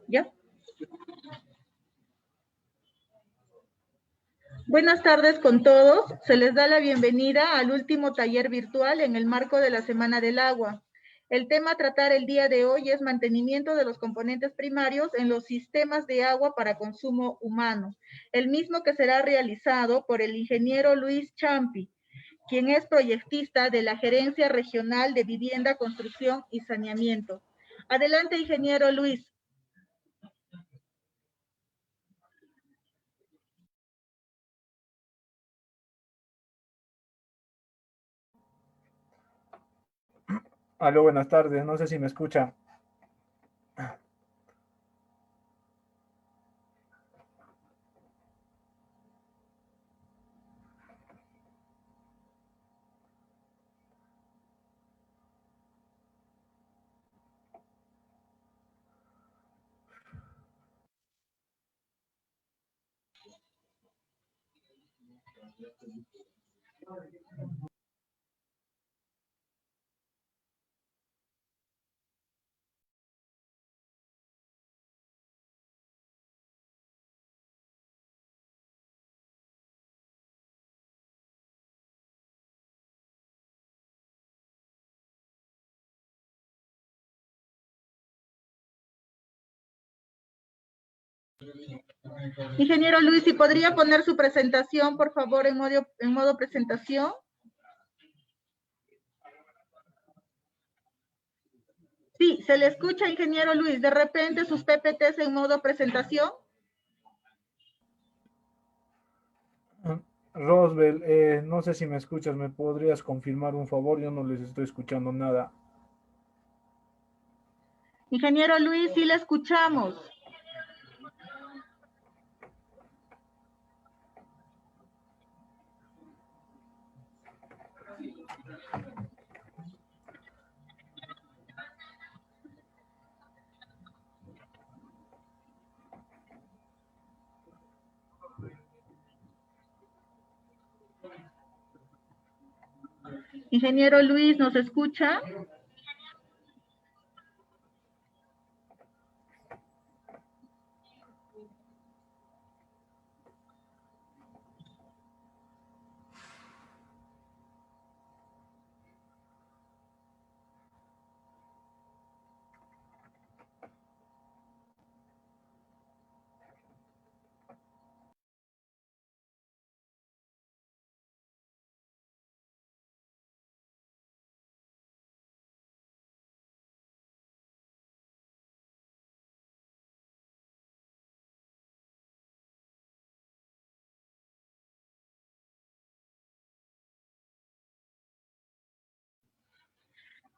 ¿Ya? Buenas tardes con todos. Se les da la bienvenida al último taller virtual en el marco de la Semana del Agua. El tema a tratar el día de hoy es mantenimiento de los componentes primarios en los sistemas de agua para consumo humano, el mismo que será realizado por el ingeniero Luis Champi, quien es proyectista de la Gerencia Regional de Vivienda, Construcción y Saneamiento. Adelante, ingeniero Luis. Aló, buenas tardes. No sé si me escucha. Ingeniero Luis, si podría poner su presentación, por favor, en modo presentación. Sí, se le escucha, ingeniero Luis. De repente sus PPTs en modo presentación. Rosbel, no sé si me escuchas. ¿Me podrías confirmar un favor? Yo no les estoy escuchando nada. Ingeniero Luis, sí le escuchamos. Ingeniero Luis, ¿nos escucha?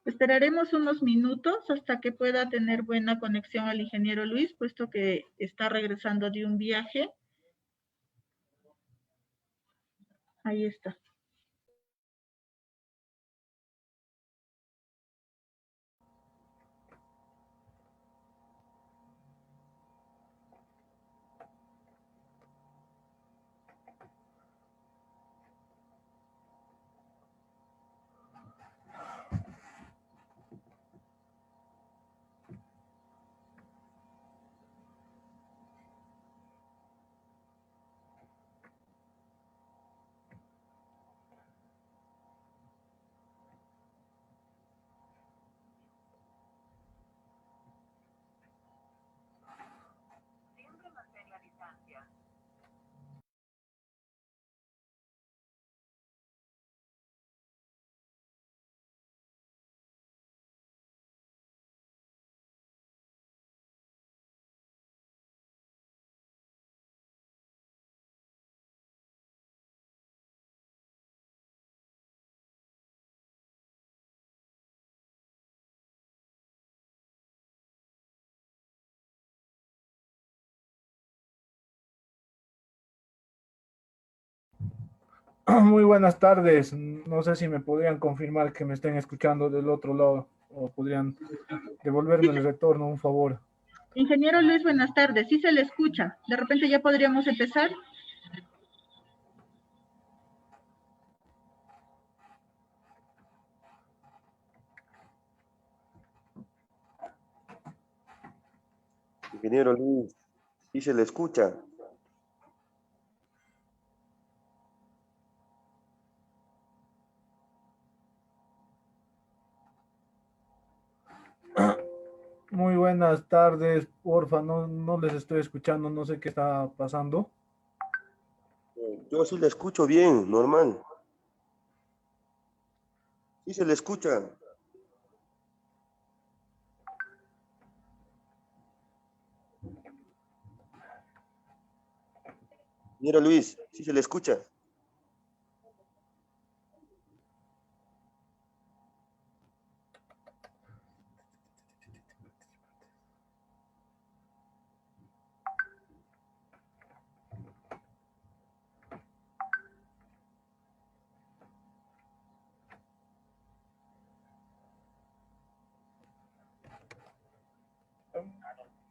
Esperaremos unos minutos hasta que pueda tener buena conexión al ingeniero Luis, puesto que está regresando de un viaje. Ahí está. Muy buenas tardes. No sé si me podrían confirmar que me estén escuchando del otro lado o podrían devolverme el retorno, un favor. Ingeniero Luis, buenas tardes. Sí se le escucha. De repente ya podríamos empezar. Ingeniero Luis, ¿sí se le escucha? Muy buenas tardes, porfa, no les estoy escuchando, no sé qué está pasando. Yo sí le escucho bien, normal. ¿Sí se le escucha? Ingeniero Luis, ¿sí se le escucha?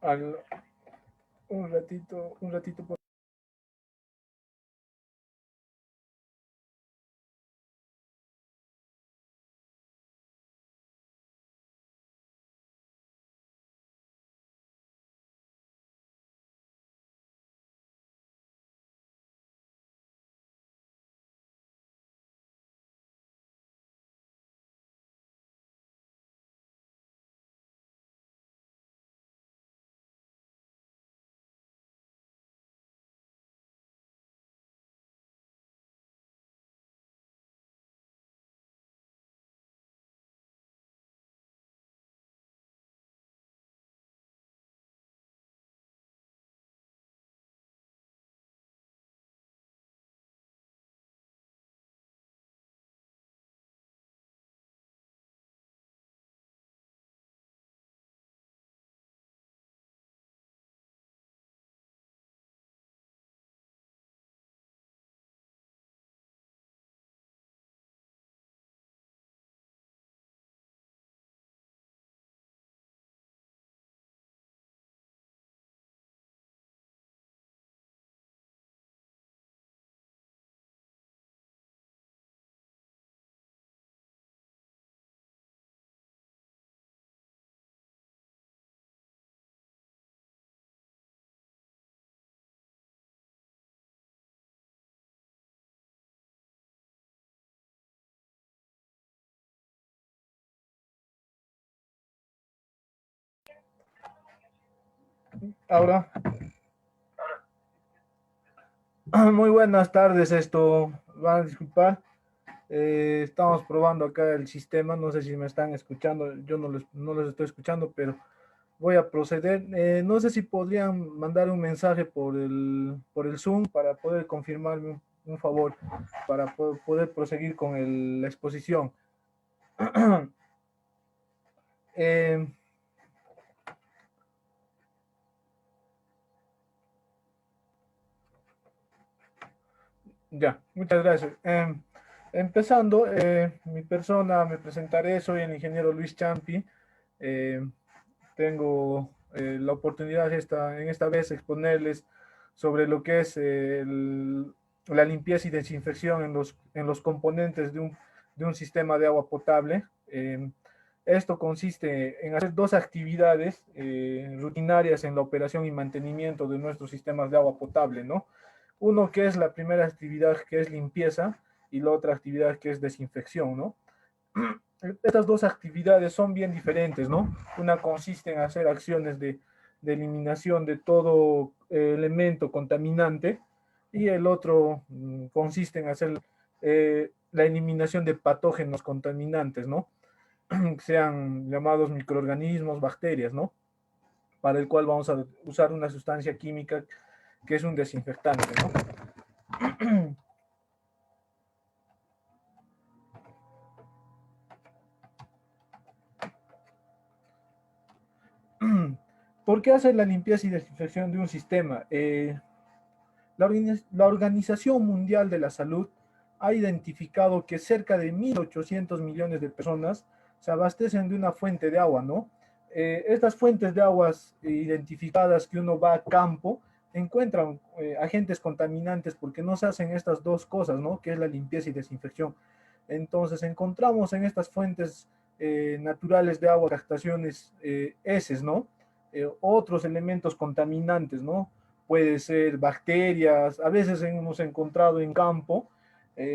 Al- un ratito, por ahora. Muy buenas tardes, esto, van a disculpar. Estamos probando acá el sistema, no sé si me están escuchando, yo no les estoy escuchando, pero voy a proceder. No sé si podrían mandar un mensaje por el Zoom para poder confirmarme un favor, para poder proseguir con la exposición. Eh, ya, muchas gracias. Empezando, mi persona, me presentaré, soy el ingeniero Luis Champi. Eh, Tengo la oportunidad en esta vez exponerles sobre lo que es la limpieza y desinfección en los componentes de un sistema de agua potable. Esto consiste en hacer dos actividades rutinarias en la operación y mantenimiento de nuestros sistemas de agua potable, ¿no? Uno que es la primera actividad, que es limpieza, y la otra actividad que es desinfección, ¿no? Estas dos actividades son bien diferentes, ¿no? Una consiste en hacer acciones de eliminación de todo elemento contaminante, y el otro consiste en hacer la eliminación de patógenos contaminantes, ¿no? Sean llamados microorganismos, bacterias, ¿no? Para el cual vamos a usar una sustancia química que es un desinfectante, ¿no? ¿Por qué hacer la limpieza y desinfección de un sistema? La Organización Mundial de la Salud ha identificado que cerca de 1.800 millones de personas se abastecen de una fuente de agua, ¿no? Estas fuentes de aguas identificadas, que uno va a campo, encuentran agentes contaminantes porque no se hacen estas dos cosas, ¿no? Que es la limpieza y desinfección. Entonces encontramos en estas fuentes naturales de agua captaciones heces, ¿no? otros elementos contaminantes, ¿no? Puede ser bacterias, a veces hemos encontrado en campo,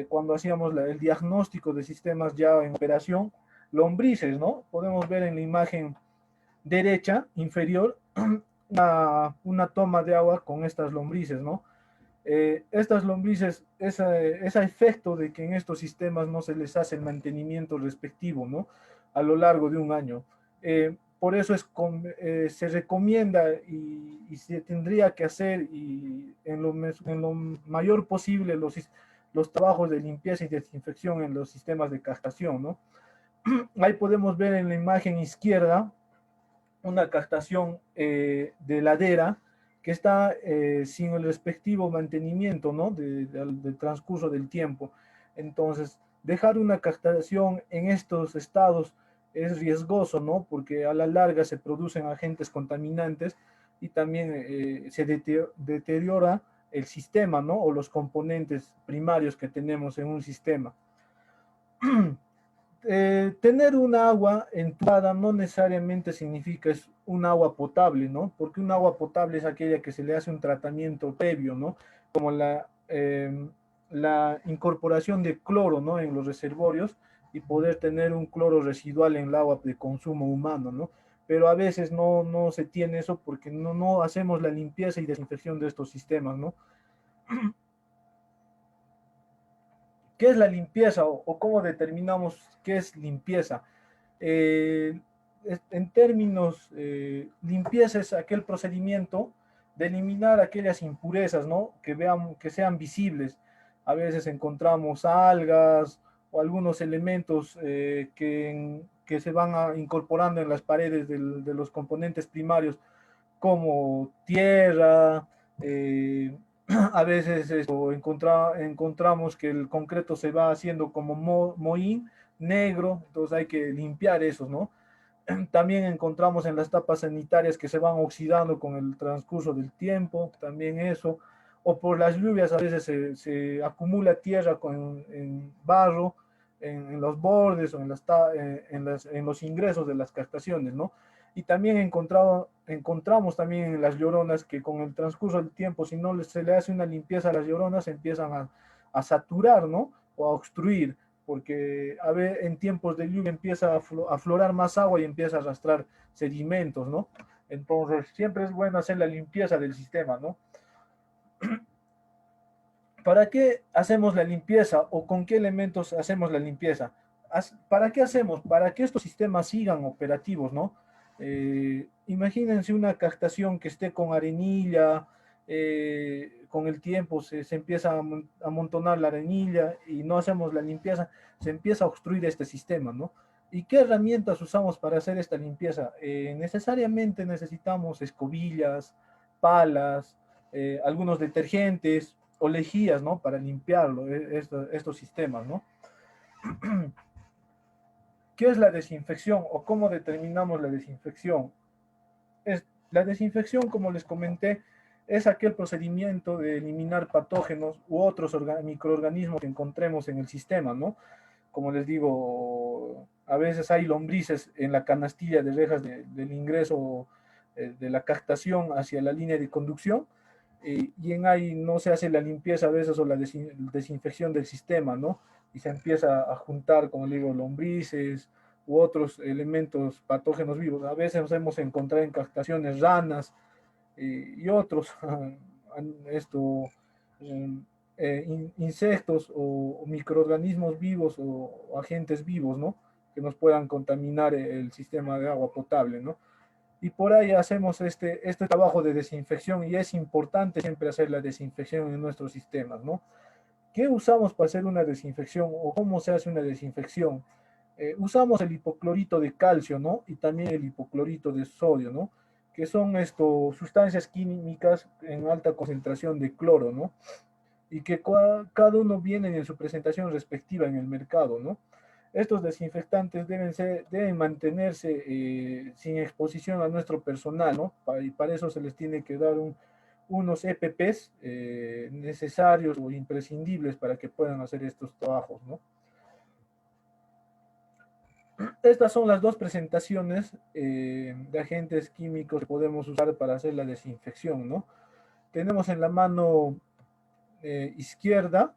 cuando hacíamos el diagnóstico de sistemas ya en operación, lombrices, ¿no? Podemos ver en la imagen derecha inferior una toma de agua con estas lombrices, ¿no? Estas lombrices, ese efecto de que en estos sistemas no se les hace el mantenimiento respectivo, ¿no? A lo largo de un año. Por eso se recomienda y se tendría que hacer y en lo mayor posible los trabajos de limpieza y desinfección en los sistemas de captación, ¿no? Ahí podemos ver en la imagen izquierda una captación de ladera que está sin el respectivo mantenimiento, ¿no? Del transcurso del tiempo. Entonces, dejar una captación en estos estados es riesgoso, ¿no? Porque a la larga se producen agentes contaminantes y también se deteriora el sistema, ¿no? O los componentes primarios que tenemos en un sistema. Tener un agua entubada no necesariamente significa es un agua potable, ¿no? Porque un agua potable es aquella que se le hace un tratamiento previo, ¿no? Como la incorporación de cloro, ¿no? En los reservorios y poder tener un cloro residual en el agua de consumo humano, ¿no? Pero a veces no se tiene eso porque no hacemos la limpieza y desinfección de estos sistemas, ¿no? ¿Qué es la limpieza o cómo determinamos qué es limpieza? Eh, en términos, limpieza es aquel procedimiento de eliminar aquellas impurezas, ¿no? Que sean visibles. A veces encontramos algas o algunos elementos que se van incorporando en las paredes de los componentes primarios, como tierra, a veces encontramos que el concreto se va haciendo como mohín negro, entonces hay que limpiar esos, ¿no? También encontramos en las tapas sanitarias que se van oxidando con el transcurso del tiempo, también eso, o por las lluvias a veces se acumula tierra en barro, en los bordes o en los ingresos de las captaciones, ¿no? Y también encontramos también en las lloronas que con el transcurso del tiempo, si no se le hace una limpieza a las lloronas, empiezan a saturar, ¿no? O a obstruir, porque a ver, en tiempos de lluvia empieza a aflorar más agua y empieza a arrastrar sedimentos, ¿no? Entonces, siempre es bueno hacer la limpieza del sistema, ¿no? ¿Para qué hacemos la limpieza o con qué elementos hacemos la limpieza? ¿Para qué hacemos? Para que estos sistemas sigan operativos, ¿no? Imagínense una captación que esté con arenilla, con el tiempo se empieza a amontonar la arenilla y no hacemos la limpieza, se empieza a obstruir este sistema, ¿no? ¿Y qué herramientas usamos para hacer esta limpieza? Necesariamente necesitamos escobillas, palas, algunos detergentes o lejías, ¿no? Para limpiarlo, estos sistemas, ¿no? ¿Qué es la desinfección o cómo determinamos la desinfección? La desinfección, como les comenté, es aquel procedimiento de eliminar patógenos u otros microorganismos que encontremos en el sistema, ¿no? Como les digo, a veces hay lombrices en la canastilla de rejas del ingreso de la captación hacia la línea de conducción, y en ahí no se hace la limpieza a veces o la desinfección del sistema, ¿no? Y se empieza a juntar, como le digo, lombrices u otros elementos patógenos vivos. A veces nos hemos encontrado en captaciones ranas y otros, esto, insectos o microorganismos vivos o agentes vivos, ¿no? Que nos puedan contaminar el sistema de agua potable, ¿no? Y por ahí hacemos este trabajo de desinfección y es importante siempre hacer la desinfección en nuestros sistemas, ¿no? ¿Qué usamos para hacer una desinfección o cómo se hace una desinfección? Usamos el hipoclorito de calcio, ¿no? Y también el hipoclorito de sodio, ¿no? Que son sustancias químicas en alta concentración de cloro, ¿no? Y que cada uno viene en su presentación respectiva en el mercado, ¿no? Estos desinfectantes deben mantenerse sin exposición a nuestro personal, ¿no? Y para eso se les tiene que dar unos EPPs necesarios o imprescindibles para que puedan hacer estos trabajos, ¿no? Estas son las dos presentaciones de agentes químicos que podemos usar para hacer la desinfección, ¿no? Tenemos en la mano izquierda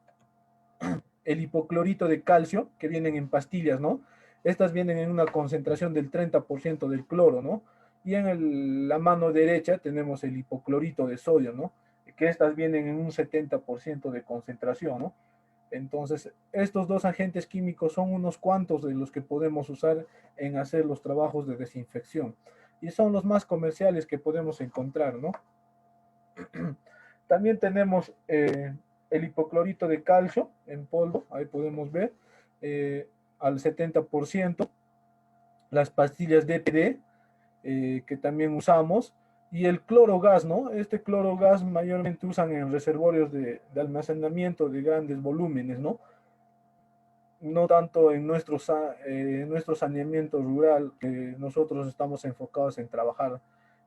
el hipoclorito de calcio, que vienen en pastillas, ¿no? Estas vienen en una concentración del 30% del cloro, ¿no? Y en la mano derecha tenemos el hipoclorito de sodio, ¿no? Que estas vienen en un 70% de concentración, ¿no? Entonces, estos dos agentes químicos son unos cuantos de los que podemos usar en hacer los trabajos de desinfección. Y son los más comerciales que podemos encontrar, ¿no? También tenemos el hipoclorito de calcio en polvo, ahí podemos ver, al 70%, las pastillas DPD, que también usamos, y el clorogas, ¿no? Este clorogas mayormente usan en reservorios de almacenamiento de grandes volúmenes, ¿no? No tanto en nuestro saneamiento rural, que nosotros estamos enfocados en trabajar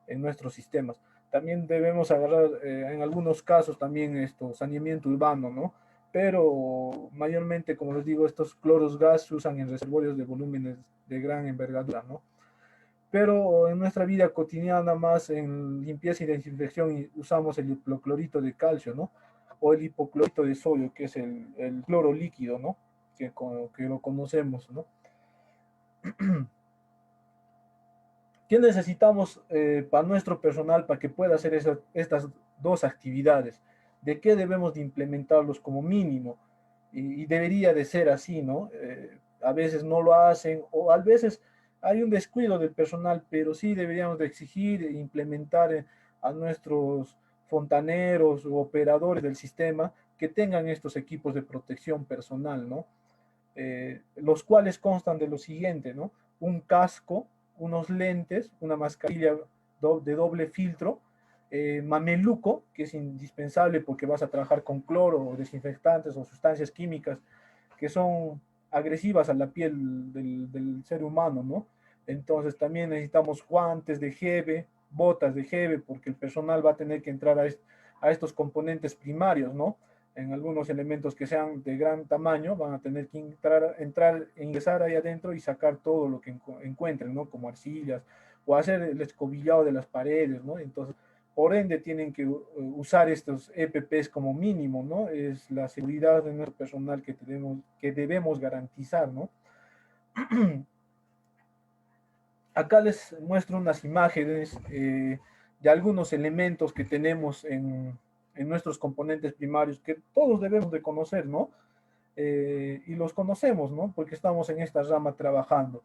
en nuestros sistemas. También debemos agarrar, en algunos casos, también saneamiento urbano, ¿no? Pero mayormente, como les digo, estos cloros gas se usan en reservorios de volúmenes de gran envergadura, ¿no? Pero en nuestra vida cotidiana, más en limpieza y desinfección, usamos el hipoclorito de calcio, ¿no? O el hipoclorito de sodio, que es el cloro líquido, ¿no? Que lo conocemos, ¿no? ¿Qué necesitamos para nuestro personal para que pueda hacer estas dos actividades? ¿De qué debemos de implementarlos como mínimo? Y debería de ser así, ¿no? A veces no lo hacen o a veces hay un descuido del personal, pero sí deberíamos de exigir e implementar a nuestros fontaneros o operadores del sistema que tengan estos equipos de protección personal, ¿no? Los cuales constan de lo siguiente, ¿no? Un casco, unos lentes, una mascarilla de doble filtro, mameluco, que es indispensable porque vas a trabajar con cloro o desinfectantes o sustancias químicas que son agresivas a la piel del ser humano, ¿no? Entonces también necesitamos guantes de jeve, botas de jeve, porque el personal va a tener que entrar a estos componentes primarios, ¿no? En algunos elementos que sean de gran tamaño, van a tener que ingresar ahí adentro y sacar todo lo que encuentren, ¿no? Como arcillas, o hacer el escobillado de las paredes, ¿no? Entonces, por ende, tienen que usar estos EPPs como mínimo, ¿no? Es la seguridad de nuestro personal que debemos garantizar, ¿no? Acá les muestro unas imágenes de algunos elementos que tenemos en nuestros componentes primarios que todos debemos de conocer, ¿no? Y los conocemos, ¿no? Porque estamos en esta rama trabajando.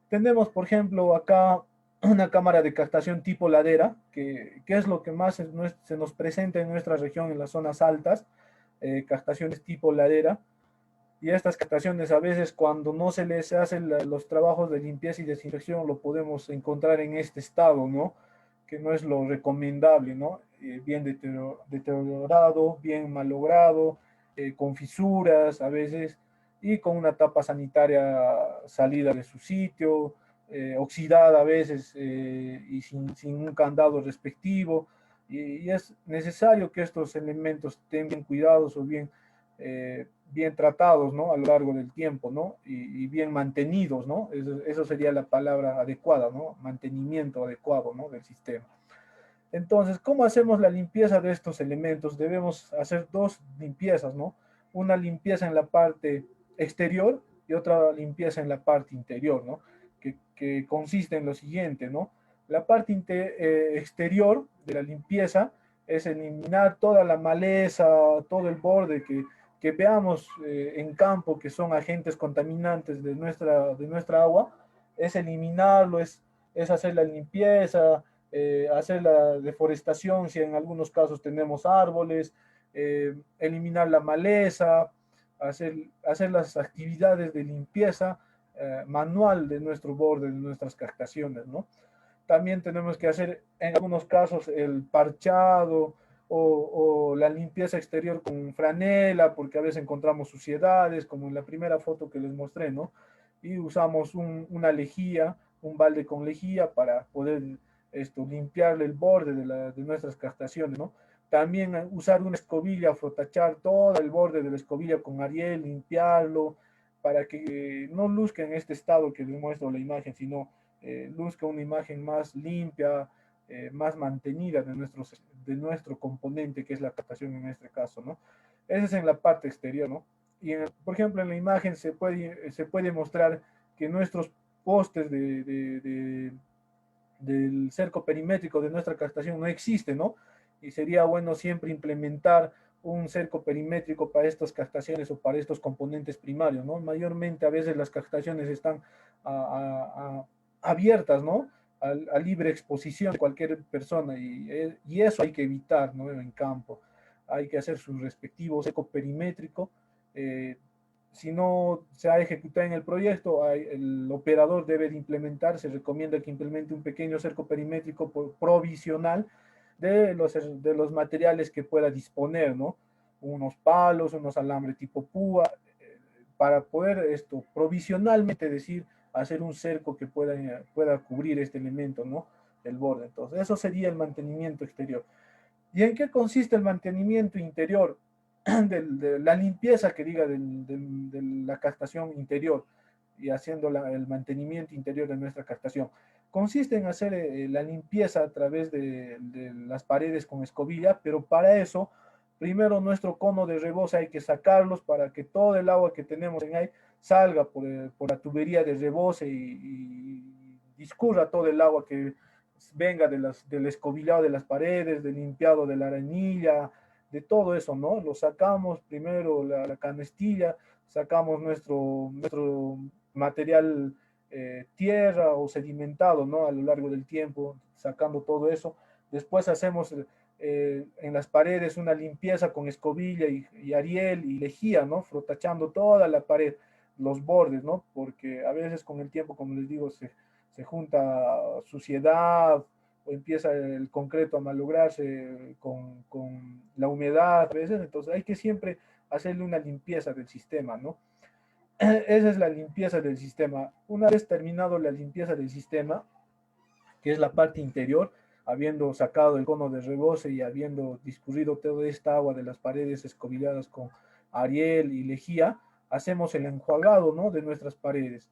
Tenemos, por ejemplo, acá una cámara de captación tipo ladera, que es lo que más se nos presenta en nuestra región en las zonas altas, captaciones tipo ladera. Y estas captaciones a veces cuando no se les hacen los trabajos de limpieza y desinfección lo podemos encontrar en este estado, ¿no? Que no es lo recomendable, ¿no? Bien deteriorado, bien malogrado, con fisuras a veces y con una tapa sanitaria salida de su sitio, oxidada a veces y sin un candado respectivo. Y es necesario que estos elementos tengan cuidados o bien tratados, ¿no? A lo largo del tiempo, ¿no? Y bien mantenidos, ¿no? Eso sería la palabra adecuada, ¿no? Mantenimiento adecuado, ¿no? Del sistema. Entonces, ¿cómo hacemos la limpieza de estos elementos? Debemos hacer dos limpiezas, ¿no? Una limpieza en la parte exterior y otra limpieza en la parte interior, ¿no? Que consiste en lo siguiente, ¿no? La parte exterior de la limpieza es eliminar toda la maleza, todo el borde que veamos en campo que son agentes contaminantes de nuestra agua, es eliminarlo, es hacer la limpieza, hacer la deforestación si en algunos casos tenemos árboles, eliminar la maleza, hacer las actividades de limpieza manual de nuestro borde, de nuestras captaciones, ¿no? También tenemos que hacer en algunos casos el parchado o la limpieza exterior con franela, porque a veces encontramos suciedades, como en la primera foto que les mostré, ¿no? Y usamos una lejía, un balde con lejía para poder limpiarle el borde de nuestras captaciones, ¿no? También usar una escobilla, frotachar todo el borde de la escobilla con Ariel, limpiarlo, para que no luzca en este estado que les muestro la imagen, sino luzca una imagen más limpia, más mantenida de nuestro componente, que es la captación en este caso, ¿no? Ese es en la parte exterior, ¿no? Y por ejemplo, en la imagen se puede mostrar que nuestros postes del cerco perimétrico de nuestra captación no existe, ¿no? Y sería bueno siempre implementar un cerco perimétrico para estas captaciones o para estos componentes primarios, ¿no? Mayormente a veces las captaciones están abiertas, ¿no? A libre exposición de cualquier persona y eso hay que evitar, ¿no? En campo. Hay que hacer su respectivo cerco perimétrico. Si no se ha ejecutado en el proyecto, el operador debe de implementar, se recomienda que implemente un pequeño cerco perimétrico provisional de los materiales que pueda disponer, ¿no? Unos palos, unos alambres tipo púa, para poder esto provisionalmente decir, hacer un cerco que pueda cubrir este elemento, ¿no? El borde. Entonces, eso sería el mantenimiento exterior. ¿Y en qué consiste el mantenimiento interior? De la limpieza que diga de la captación interior y haciendo el mantenimiento interior de nuestra captación. Consiste en hacer la limpieza a través de las paredes con escobilla, pero para eso, primero nuestro cono de rebose hay que sacarlos para que todo el agua que tenemos en ahí salga por la tubería de rebose y discurra todo el agua que venga del escobillado de las paredes, del limpiado de la arenilla, de todo eso, ¿no? Lo sacamos primero la canestilla, sacamos nuestro material tierra o sedimentado, ¿no? A lo largo del tiempo, sacando todo eso. Después hacemos en las paredes una limpieza con escobilla y ariel y lejía, ¿no? Frotachando toda la pared, los bordes, ¿no? Porque a veces con el tiempo, como les digo, se junta suciedad o empieza el concreto a malograrse con la humedad a veces, entonces hay que siempre hacerle una limpieza del sistema, ¿no? Esa es la limpieza del sistema. Una vez terminado la limpieza del sistema, que es la parte interior, habiendo sacado el cono de rebose y habiendo discurrido toda esta agua de las paredes escobilladas con ariel y lejía, hacemos el enjuagado, ¿no? De nuestras paredes.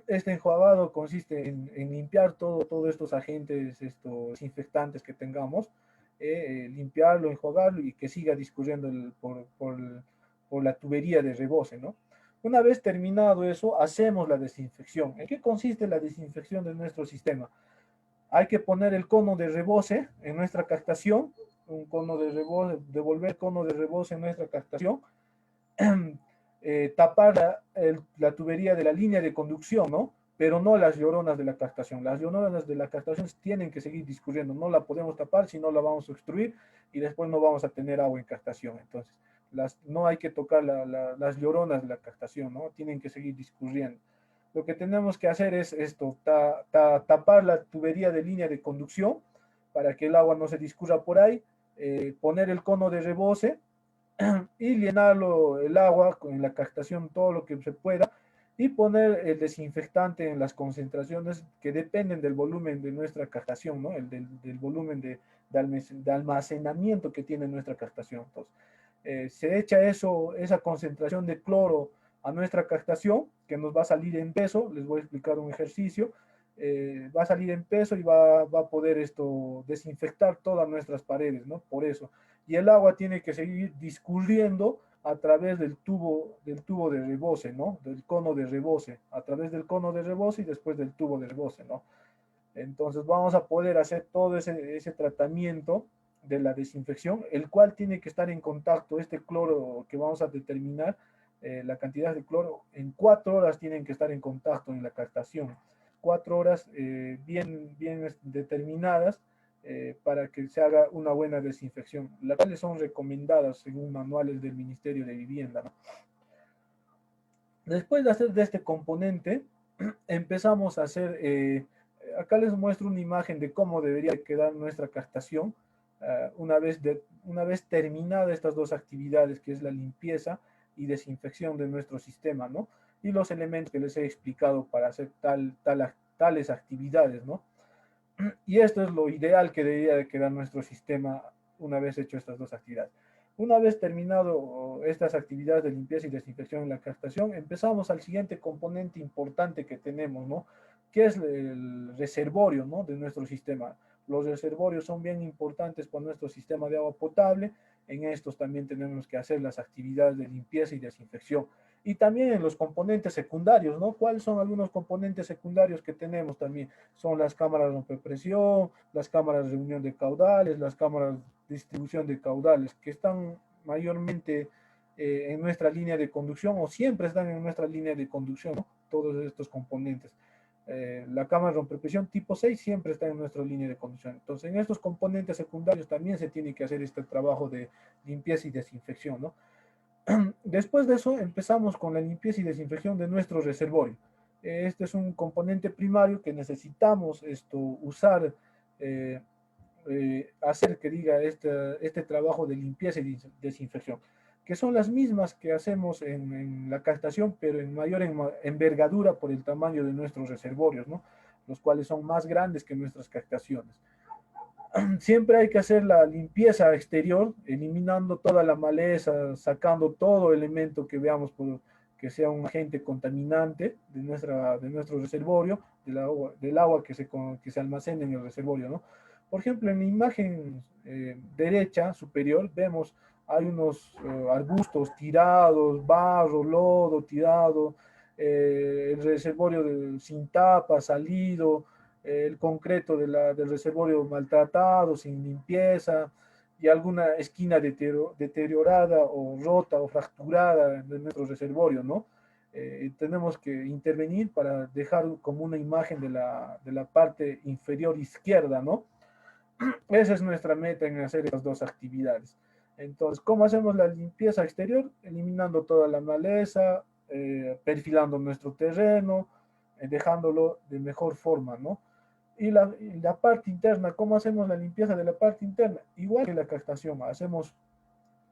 Este enjuagado consiste en limpiar todos estos agentes, estos desinfectantes que tengamos, limpiarlo, enjuagarlo y que siga discurriendo por la tubería de rebose, ¿no? Una vez terminado eso, hacemos la desinfección. ¿En qué consiste la desinfección de nuestro sistema? Hay que poner el cono de rebose en nuestra captación, un cono de rebose, devolver cono de rebose en nuestra captación, tapar la tubería de la línea de conducción, ¿no? Pero no las lloronas de la captación. Las lloronas de la captación tienen que seguir discurriendo, no la podemos tapar, si no la vamos a obstruir y después no vamos a tener agua en captación. Entonces, no hay que tocar las lloronas de la captación, ¿no? Tienen que seguir discurriendo. Lo que tenemos que hacer es esto, tapar la tubería de línea de conducción para que el agua no se discurra por ahí, poner el cono de rebose y llenarlo el agua con la captación todo lo que se pueda y poner el desinfectante en las concentraciones que dependen del volumen de nuestra captación, ¿no? Del volumen de almacenamiento que tiene nuestra captación. Entonces, se echa esa concentración de cloro a nuestra captación, que nos va a salir en peso. Les voy a explicar un ejercicio. Va a salir en peso y va a poder esto desinfectar todas nuestras paredes, ¿no? Por eso. Y el agua tiene que seguir discurriendo a través del tubo de rebose, ¿no? Del cono de rebose, a través del cono de rebose y después del tubo de rebose, ¿no? Entonces vamos a poder hacer todo ese tratamiento de la desinfección, el cual tiene que estar en contacto, este cloro que vamos a determinar, la cantidad de cloro, en 4 horas tienen que estar en contacto en la captación. 4 horas bien determinadas para que se haga una buena desinfección, las cuales son recomendadas según manuales del Ministerio de Vivienda, ¿no? Después de hacer de este componente, empezamos a hacer, acá les muestro una imagen de cómo debería quedar nuestra captación una vez terminadas estas dos actividades, que es la limpieza y desinfección de nuestro sistema, ¿no? Y los elementos que les he explicado para hacer tales actividades, ¿no? Y esto es lo ideal que debería de quedar nuestro sistema una vez hecho estas dos actividades. Una vez terminado estas actividades de limpieza y desinfección en la captación, empezamos al siguiente componente importante que tenemos, ¿no? Que es el reservorio, ¿no? De nuestro sistema. Los reservorios son bien importantes para nuestro sistema de agua potable. En estos también tenemos que hacer las actividades de limpieza y desinfección. Y también en los componentes secundarios, ¿no? ¿Cuáles son algunos componentes secundarios que tenemos también? Son las cámaras de rompepresión, las cámaras de reunión de caudales, las cámaras de distribución de caudales, que están mayormente en nuestra línea de conducción o siempre están en nuestra línea de conducción, ¿no? Todos estos componentes. La cámara de rompepresión tipo 6 siempre está en nuestra línea de conducción. Entonces, en estos componentes secundarios también se tiene que hacer este trabajo de limpieza y desinfección, ¿no? Después de eso empezamos con la limpieza y desinfección de nuestro reservorio. Este es un componente primario que necesitamos usar, eh, hacer que diga este trabajo de limpieza y desinfección, que son las mismas que hacemos en la captación, pero en mayor envergadura por el tamaño de nuestros reservorios, ¿no? Los cuales son más grandes que nuestras captaciones. Siempre hay que hacer la limpieza exterior, eliminando toda la maleza, sacando todo elemento que veamos que sea un agente contaminante de nuestro reservorio, del agua que se almacena en el reservorio, ¿no? Por ejemplo, en la imagen derecha superior vemos hay unos arbustos tirados, barro, lodo tirado, el reservorio sin tapa, salido, el concreto del reservorio maltratado, sin limpieza, y alguna esquina deteriorada o rota o fracturada de nuestro reservorio, ¿no? Tenemos que intervenir para dejar como una imagen de la parte inferior izquierda, ¿no? Esa es nuestra meta en hacer estas dos actividades. Entonces, ¿cómo hacemos la limpieza exterior? Eliminando toda la maleza, perfilando nuestro terreno, dejándolo de mejor forma, ¿no? Y la parte interna, ¿cómo hacemos la limpieza de la parte interna? Igual que la captación,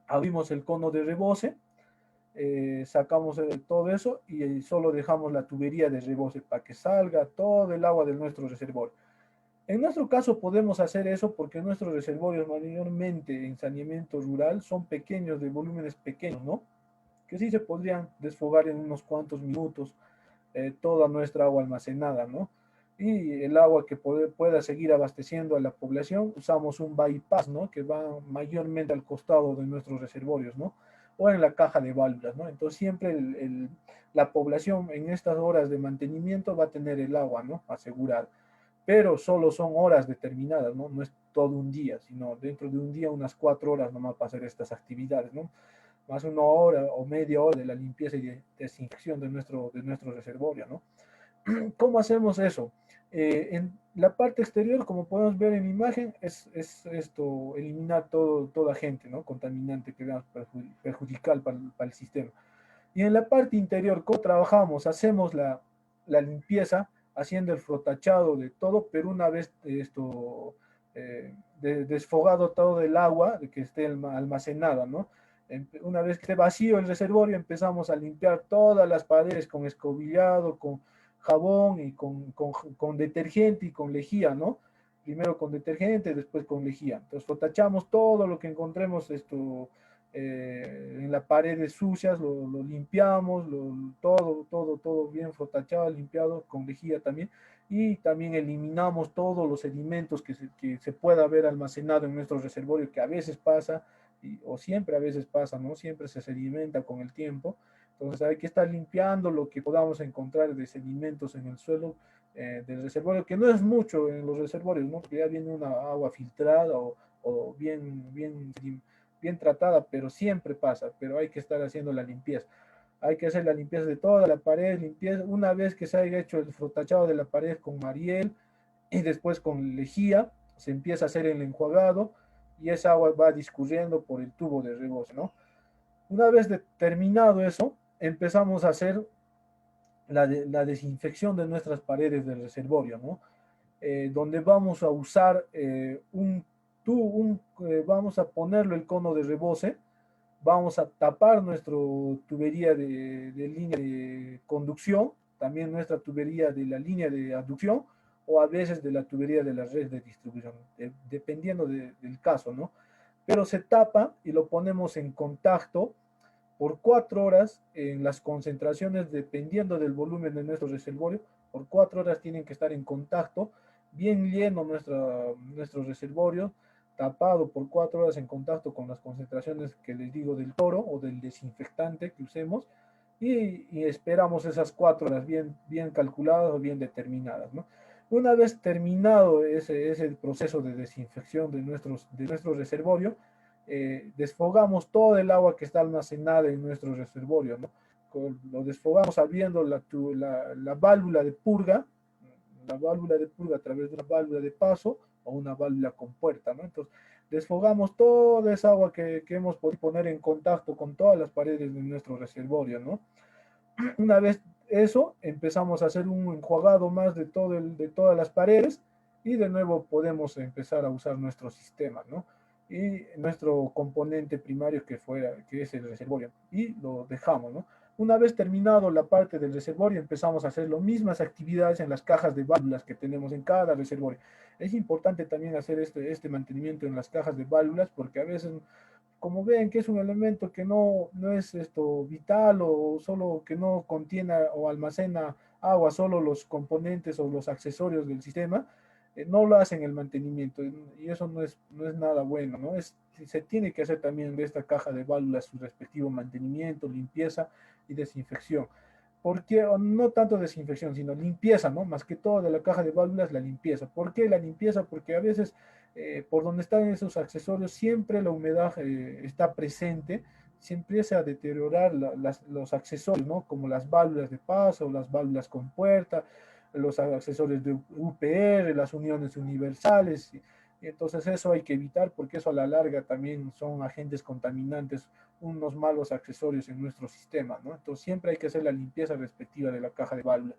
abrimos el cono de rebose, sacamos todo eso y solo dejamos la tubería de rebose para que salga todo el agua de nuestro reservorio. En nuestro caso podemos hacer eso porque nuestros reservorios mayormente en saneamiento rural son pequeños, de volúmenes pequeños, ¿no? Que sí se podrían desfogar en unos cuantos minutos toda nuestra agua almacenada, ¿no? Y el agua que pueda seguir abasteciendo a la población, usamos un bypass, ¿no? Que va mayormente al costado de nuestros reservorios, ¿no? O en la caja de válvulas, ¿no? Entonces siempre la población en estas horas de mantenimiento va a tener el agua, ¿no? Asegurada. Pero solo son horas determinadas, ¿no? No es todo un día, sino dentro de un día unas 4 horas nomás para hacer estas actividades, ¿no? Más una hora o media hora de la limpieza y desinfección de nuestro reservorio, ¿no? ¿Cómo hacemos eso? En la parte exterior, como podemos ver en la imagen, es esto, eliminar todo agente, ¿no? Contaminante que veamos perjudicial para el sistema. Y en la parte interior, ¿cómo trabajamos? Hacemos la limpieza, haciendo el frotachado de todo, pero una vez desfogado todo el agua de que esté almacenada, ¿no? Una vez que esté vacío el reservorio, empezamos a limpiar todas las paredes con escobillado, con jabón y con detergente y con lejía, ¿no? Primero con detergente, después con lejía. Entonces frotachamos todo lo que encontremos en las paredes sucias, lo limpiamos, todo bien frotachado, limpiado con lejía también, y también eliminamos todos los sedimentos que se pueda haber almacenado en nuestro reservorio, que a veces pasa, o siempre a veces pasa, ¿no? Siempre se sedimenta con el tiempo. Entonces hay que estar limpiando lo que podamos encontrar de sedimentos en el suelo del reservorio, que no es mucho en los reservorios, ¿no? Que ya viene una agua filtrada o bien tratada, pero siempre pasa, pero hay que estar haciendo la limpieza. Hay que hacer la limpieza de toda la pared, limpieza, una vez que se haya hecho el frotachado de la pared con Mariel y después con lejía, se empieza a hacer el enjuagado y esa agua va discurriendo por el tubo de rebose, ¿no? Una vez terminado eso, empezamos a hacer la desinfección de nuestras paredes del reservorio, ¿no? Donde vamos a usar vamos a ponerlo el cono de rebose, vamos a tapar nuestra tubería de línea de conducción, también nuestra tubería de la línea de aducción, o a veces de la tubería de la red de distribución, dependiendo del caso, ¿no? pero se tapa y lo ponemos en contacto por 4 horas en las concentraciones, dependiendo del volumen de nuestro reservorio. Por 4 horas tienen que estar en contacto, bien lleno nuestro reservorio, tapado por 4 horas en contacto con las concentraciones que les digo del cloro o del desinfectante que usemos, y esperamos esas 4 horas bien calculadas o bien determinadas, ¿no? Una vez terminado ese proceso de desinfección de nuestro reservorio, desfogamos todo el agua que está almacenada en nuestro reservorio, ¿no? Lo desfogamos abriendo la válvula de purga, a través de una válvula de paso o una válvula con puerta, ¿no? Entonces, desfogamos toda esa agua que hemos podido poner en contacto con todas las paredes de nuestro reservorio, ¿no? Una vez eso, empezamos a hacer un enjuagado más de todas las paredes, y de nuevo podemos empezar a usar nuestro sistema, ¿no? Y nuestro componente primario que es el reservorio, y lo dejamos, ¿no? Una vez terminado la parte del reservorio, empezamos a hacer las mismas actividades en las cajas de válvulas que tenemos en cada reservorio. Es importante también hacer este mantenimiento en las cajas de válvulas, porque a veces, como ven que es un elemento que no es vital, o solo que no contiene o almacena agua, solo los componentes o los accesorios del sistema, no lo hacen el mantenimiento, y eso no es nada bueno, ¿no? Se tiene que hacer también de esta caja de válvulas su respectivo mantenimiento, limpieza y desinfección. Porque, o no tanto desinfección, sino limpieza, ¿no? Más que todo de la caja de válvulas, la limpieza. ¿Por qué la limpieza? Porque a veces por donde están esos accesorios, siempre la humedad está presente, se empieza a deteriorar los accesorios, ¿no? Como las válvulas de paso, las válvulas con puerta, los accesorios de UPR, las uniones universales. Y entonces eso hay que evitar, porque eso a la larga también son agentes contaminantes, unos malos accesorios en nuestro sistema, ¿no? Entonces siempre hay que hacer la limpieza respectiva de la caja de válvulas,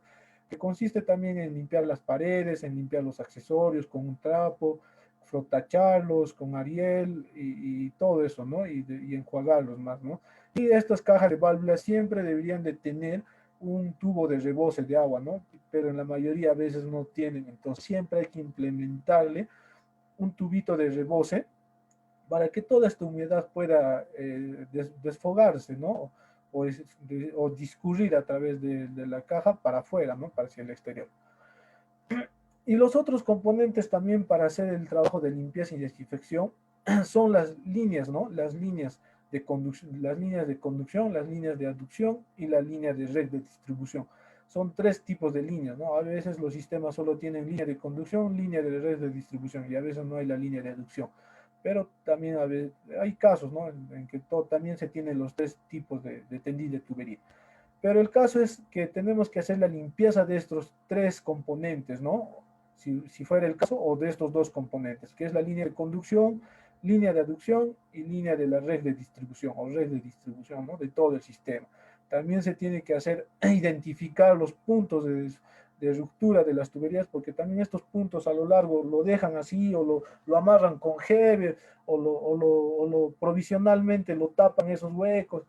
que consiste también en limpiar las paredes, en limpiar los accesorios con un trapo, frotacharlos con Ariel y todo eso, ¿no? Y enjuagarlos más, ¿no? Y estas cajas de válvulas siempre deberían de tener un tubo de rebose de agua, ¿no? Pero en la mayoría a veces no tienen, entonces siempre hay que implementarle un tubito de rebose para que toda esta humedad pueda desfogarse, ¿no? O discurrir a través de la caja para afuera, ¿no? Para hacia el exterior. Y los otros componentes también para hacer el trabajo de limpieza y desinfección son las líneas, ¿no? Las líneas de conducción, las líneas de aducción y la línea de red de distribución. Son 3 tipos de líneas, ¿no? A veces los sistemas solo tienen línea de conducción, línea de red de distribución, y a veces no hay la línea de aducción. Pero también hay casos, ¿no? En que también se tienen los 3 tipos de tendido de tubería. Pero el caso es que tenemos que hacer la limpieza de estos 3 componentes, ¿no? Si fuera el caso, o de estos 2 componentes, que es la línea de conducción, línea de aducción y línea de la red de distribución, o red de distribución, ¿no? De todo el sistema. También se tiene que hacer identificar los puntos de ruptura de las tuberías, porque también estos puntos a lo largo lo dejan así, o lo amarran con heber, o provisionalmente lo tapan esos huecos.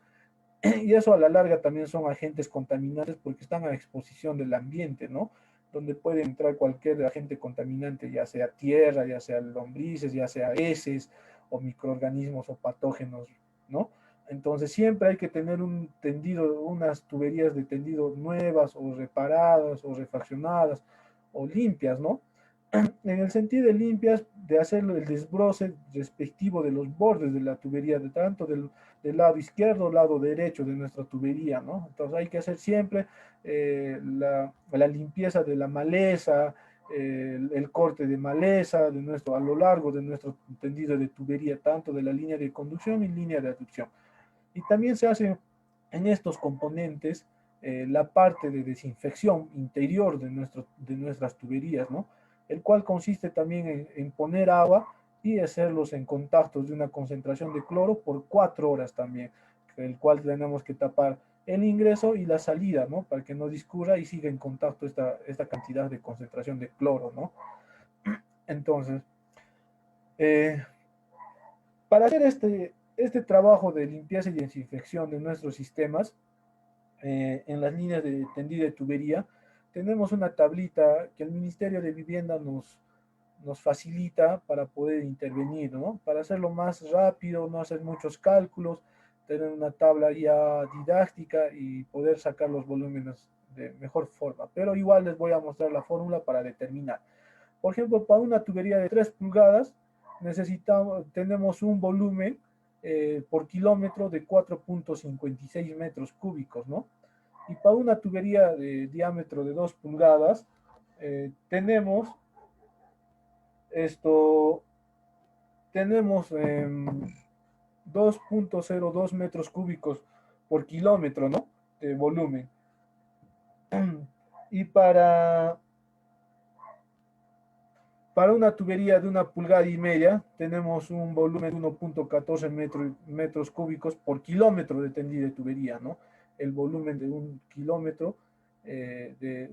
Y eso a la larga también son agentes contaminantes, porque están a exposición del ambiente, ¿no? Donde puede entrar cualquier agente contaminante, ya sea tierra, ya sea lombrices, ya sea heces o microorganismos o patógenos, ¿no? Entonces siempre hay que tener unas tuberías de tendido nuevas o reparadas o refaccionadas o limpias, ¿no? En el sentido de limpias, de hacer el desbroce respectivo de los bordes de la tubería, de tanto del lado izquierdo, lado derecho de nuestra tubería, ¿no? Entonces hay que hacer siempre la limpieza de la maleza, el corte de maleza a lo largo de nuestro tendido de tubería, tanto de la línea de conducción y línea de aducción. Y también se hace en estos componentes la parte de desinfección interior de nuestras tuberías, ¿no? El cual consiste también en poner agua y hacerlos en contactos de una concentración de cloro por 4 horas también, el cual tenemos que tapar el ingreso y la salida, ¿no? Para que no discurra y siga en contacto esta cantidad de concentración de cloro, ¿no? Entonces, eh, para hacer este trabajo de limpieza y desinfección de nuestros sistemas, en las líneas de tendido de tubería, tenemos una tablita que el Ministerio de Vivienda nos facilita para poder intervenir, ¿no? Para hacerlo más rápido, no hacer muchos cálculos, tener una tabla ya didáctica y poder sacar los volúmenes de mejor forma. Pero igual les voy a mostrar la fórmula para determinar. Por ejemplo, para una tubería de 3 pulgadas tenemos un volumen por kilómetro de 4,56 metros cúbicos, ¿no? Y para una tubería de diámetro de 2 pulgadas tenemos esto, tenemos 2,02 metros cúbicos por kilómetro, ¿no? De volumen. Y para una tubería de 1,5 pulgadas tenemos un volumen de 1,14 metros cúbicos por kilómetro de tendida de tubería, ¿no? El volumen de un kilómetro de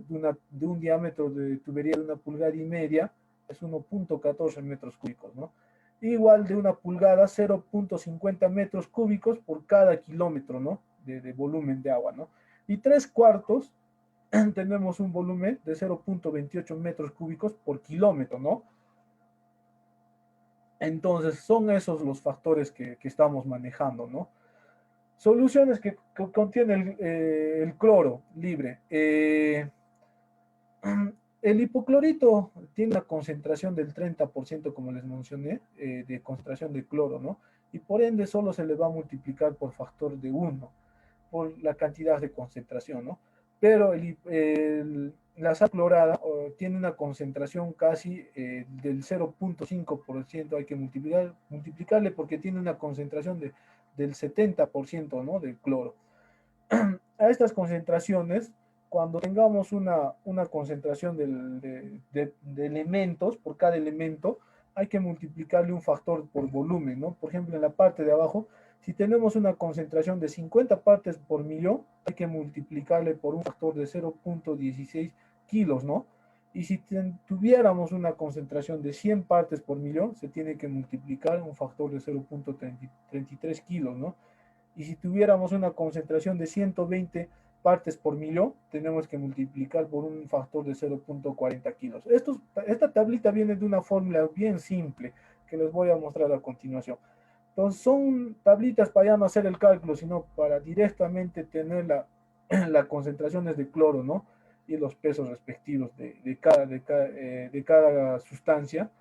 un diámetro de tubería de 1,5 pulgadas es 1,14 metros cúbicos, ¿no? Igual de 1 pulgada, 0,50 metros cúbicos por cada kilómetro, ¿no? De volumen de agua, ¿no? Y 3/4 tenemos un volumen de 0,28 metros cúbicos por kilómetro, ¿no? Entonces, son esos los factores que estamos manejando, ¿no? Soluciones que contiene el cloro libre. El hipoclorito tiene una concentración del 30%, como les mencioné, de concentración de cloro, ¿no? Y por ende solo se le va a multiplicar por factor de 1, por la cantidad de concentración, ¿no? Pero la sal clorada tiene una concentración casi del 0,5%, hay que multiplicarle porque tiene una concentración del 70%, ¿no? Del cloro. A estas concentraciones, cuando tengamos una concentración de elementos, por cada elemento, hay que multiplicarle un factor por volumen, ¿no? Por ejemplo, en la parte de abajo, si tenemos una concentración de 50 partes por millón, hay que multiplicarle por un factor de 0,16 kilos, ¿no? Y si tuviéramos una concentración de 100 partes por millón, se tiene que multiplicar un factor de 0,33 kilos, ¿no? Y si tuviéramos una concentración de 120 partes por millón, tenemos que multiplicar por un factor de 0,40 kilos. Esta tablita viene de una fórmula bien simple que les voy a mostrar a continuación. Entonces son tablitas para ya no hacer el cálculo, sino para directamente tener las concentraciones de cloro, ¿no? Y los pesos respectivos de cada sustancia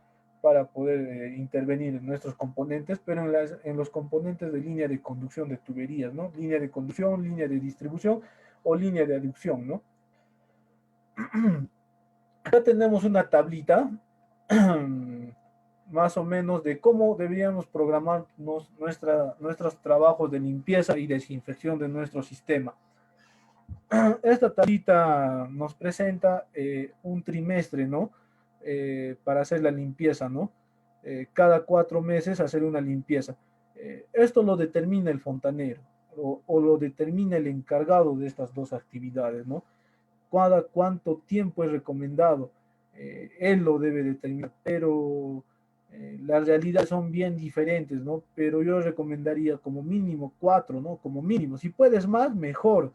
para poder intervenir en nuestros componentes, pero en los componentes de línea de conducción de tuberías, ¿no? Línea de conducción, línea de distribución o línea de aducción, ¿no? Acá tenemos una tablita más o menos de cómo deberíamos programar nuestros trabajos de limpieza y desinfección de nuestro sistema. Esta tablita nos presenta un trimestre, ¿no? Para hacer la limpieza, ¿no? Cada 4 meses hacer una limpieza. Esto lo determina el fontanero o lo determina el encargado de estas dos actividades, ¿no? Cada cuánto tiempo es recomendado, él lo debe determinar, pero las realidades son bien diferentes, ¿no? Pero yo recomendaría como mínimo 4, ¿no? Como mínimo. Si puedes más, mejor.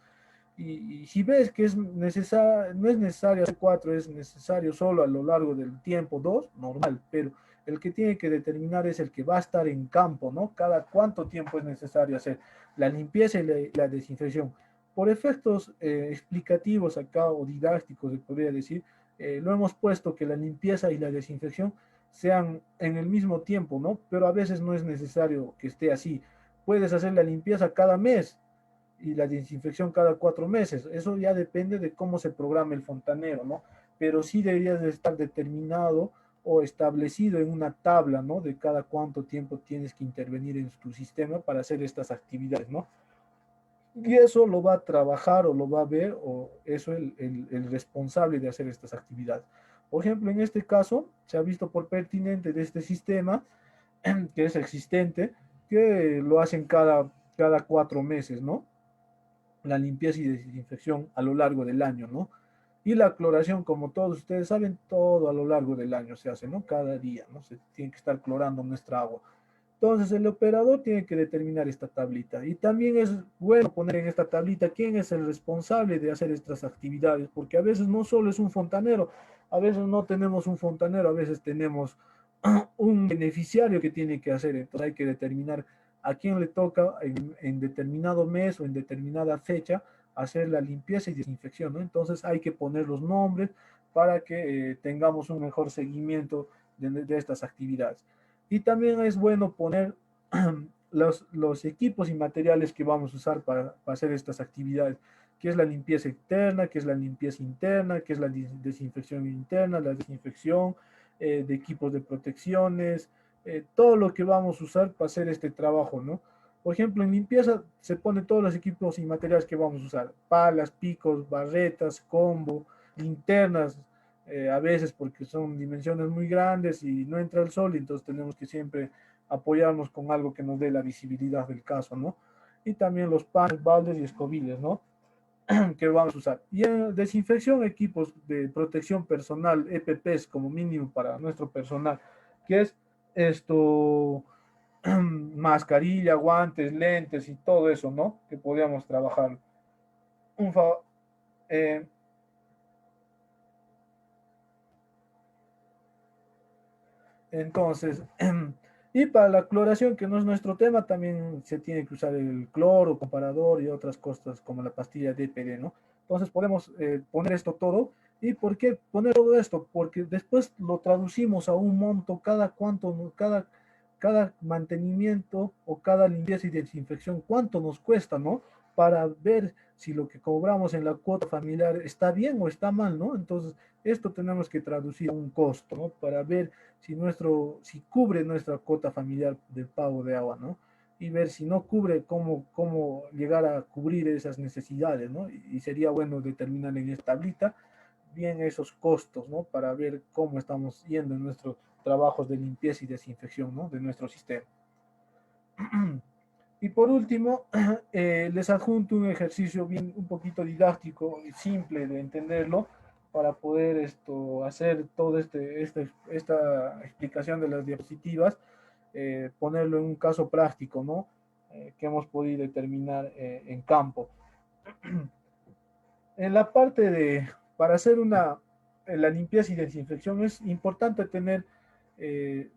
Y si ves que no es necesario hacer 4, es necesario solo a lo largo del tiempo 2, normal, pero el que tiene que determinar es el que va a estar en campo, ¿no? Cada cuánto tiempo es necesario hacer la limpieza y la desinfección. Por efectos explicativos acá o didácticos, se podría decir, lo hemos puesto que la limpieza y la desinfección sean en el mismo tiempo, ¿no? Pero a veces no es necesario que esté así. Puedes hacer la limpieza cada mes y la desinfección cada 4 meses. Eso ya depende de cómo se programa el fontanero, ¿no? Pero sí debería de estar determinado o establecido en una tabla, ¿no? De cada cuánto tiempo tienes que intervenir en tu sistema para hacer estas actividades, ¿no? Y eso lo va a trabajar o lo va a ver, o eso el responsable de hacer estas actividades. Por ejemplo, en este caso, se ha visto por pertinente de este sistema, que es existente, que lo hacen cada 4 meses, ¿no? La limpieza y desinfección a lo largo del año, ¿no? Y la cloración, como todos ustedes saben, todo a lo largo del año se hace, ¿no? Cada día, ¿no? Se tiene que estar clorando nuestra agua. Entonces el operador tiene que determinar esta tablita. Y también es bueno poner en esta tablita quién es el responsable de hacer estas actividades, porque a veces no solo es un fontanero, A veces no tenemos un fontanero, a veces tenemos un beneficiario que tiene que hacer, entonces hay que determinar a quién le toca en determinado mes o en determinada fecha hacer la limpieza y desinfección, ¿no? Entonces hay que poner los nombres para que tengamos un mejor seguimiento de estas actividades. Y también es bueno poner los equipos y materiales que vamos a usar para hacer estas actividades, que es la limpieza externa, que es la limpieza interna, que es la desinfección interna, la desinfección de equipos de protecciones, todo lo que vamos a usar para hacer este trabajo, ¿no? Por ejemplo, en limpieza se ponen todos los equipos y materiales que vamos a usar, palas, picos, barretas, combo, linternas, a veces porque son dimensiones muy grandes y no entra el sol, entonces tenemos que siempre apoyarnos con algo que nos dé la visibilidad del caso, ¿no? Y también los panes, baldes y escobillas, ¿no? Que vamos a usar. Y en desinfección, equipos de protección personal, EPPs como mínimo para nuestro personal, que es esto, mascarilla, guantes, lentes y todo eso, ¿no? Que podíamos trabajar. Un fa eh, entonces, y para la cloración, que no es nuestro tema, también se tiene que usar el cloro, comparador y otras cosas como la pastilla DPD, ¿no? Entonces podemos poner esto todo. ¿Y por qué poner todo esto? Porque después lo traducimos a un monto, cada cuánto, cada mantenimiento o cada limpieza y desinfección, cuánto nos cuesta, ¿no? Para ver si lo que cobramos en la cuota familiar está bien o está mal, ¿no? Entonces, esto tenemos que traducir a un costo, ¿no? Para ver si cubre nuestra cuota familiar del pago de agua, ¿no? Y ver si no cubre, cómo llegar a cubrir esas necesidades, ¿no? Y sería bueno determinar en esta tablita bien esos costos, ¿no? Para ver cómo estamos yendo en nuestros trabajos de limpieza y desinfección, ¿no? De nuestro sistema. Y por último, les adjunto un ejercicio bien, un poquito didáctico y simple de entenderlo para poder hacer toda esta explicación de las diapositivas, ponerlo en un caso práctico, ¿no? Que hemos podido determinar en campo. En la parte para hacer la limpieza y desinfección es importante tener